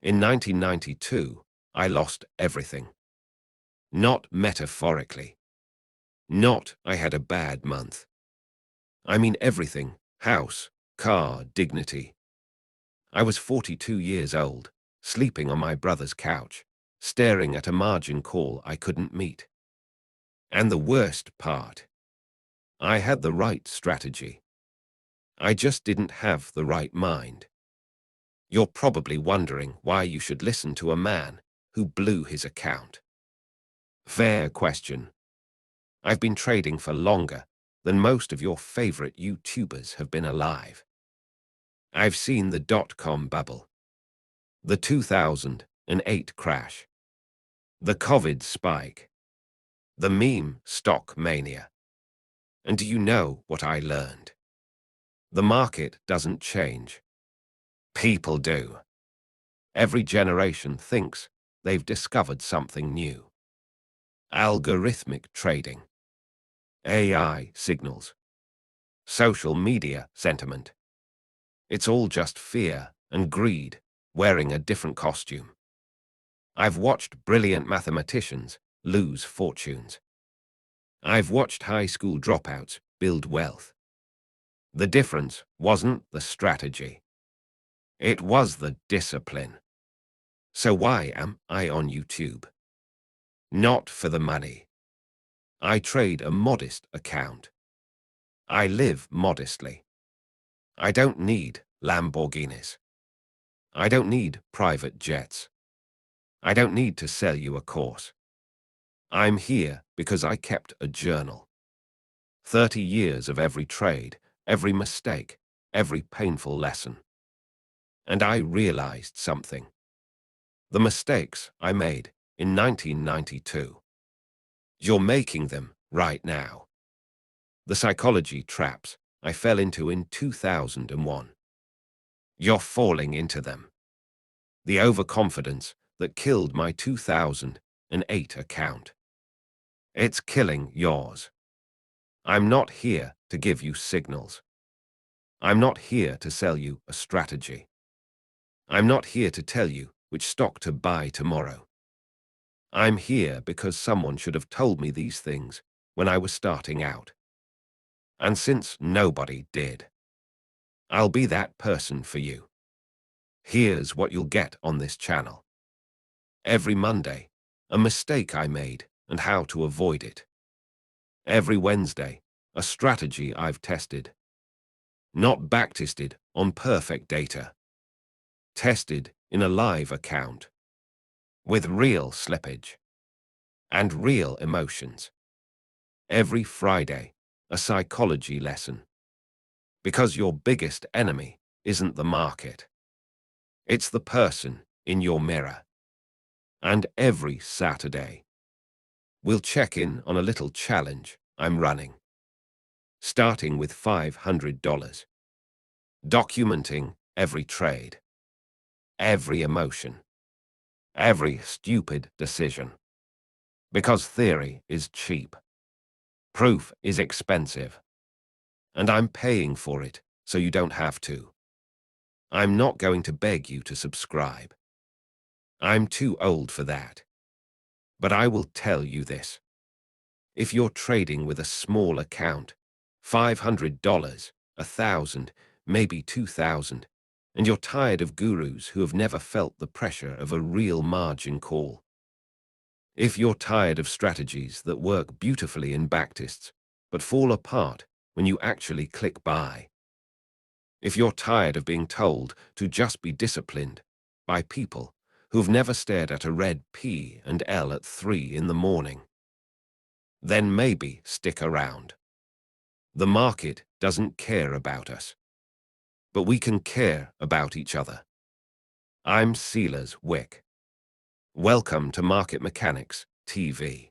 In 1992, I lost everything. Not metaphorically. Not I had a bad month. I mean everything. House, car, dignity. I was 42 years old, sleeping on my brother's couch, staring at a margin call I couldn't meet. And the worst part, I had the right strategy. I just didn't have the right mind. You're probably wondering why you should listen to a man who blew his account. Fair question. I've been trading for longer than most of your favorite YouTubers have been alive. I've seen the dot-com bubble, the 2008 crash, the COVID spike, the meme stock mania. And do you know what I learned? The market doesn't change. People do. Every generation thinks they've discovered something new. Algorithmic trading, AI signals, social media sentiment. It's all just fear and greed wearing a different costume. I've watched brilliant mathematicians lose fortunes. I've watched high school dropouts build wealth. The difference wasn't the strategy. It was the discipline. So why am I on YouTube? Not for the money. I trade a modest account. I live modestly. I don't need Lamborghinis. I don't need private jets. I don't need to sell you a course. I'm here because I kept a journal. 30 years of every trade, every mistake, every painful lesson. And I realized something. The mistakes I made in 1992. You're making them right now. The psychology traps I fell into in 2001. You're falling into them. The overconfidence that killed my 2008 account. It's killing yours. I'm not here to give you signals. I'm not here to sell you a strategy. I'm not here to tell you which stock to buy tomorrow. I'm here because someone should have told me these things when I was starting out. And since nobody did, I'll be that person for you. Here's what you'll get on this channel. Every Monday, a mistake I made and how to avoid it. Every Wednesday, a strategy I've tested. Not backtested on perfect data. Tested in a live account. With real slippage. And real emotions. Every Friday, a psychology lesson. Because your biggest enemy isn't the market. It's the person in your mirror. And every Saturday, we'll check in on a little challenge I'm running. Starting with $500. Documenting every trade. Every emotion. Every stupid decision. Because theory is cheap. Proof is expensive. And I'm paying for it so you don't have to. I'm not going to beg you to subscribe. I'm too old for that. But I will tell you this. If you're trading with a small account, $500, $1,000, maybe $2,000, and you're tired of gurus who have never felt the pressure of a real margin call. If you're tired of strategies that work beautifully in backtests, but fall apart when you actually click buy. If you're tired of being told to just be disciplined by people who've never stared at a red P and L at 3 in the morning, then maybe stick around. The market doesn't care about us, but we can care about each other. I'm Silas Wick. Welcome to Market Mechanics TV.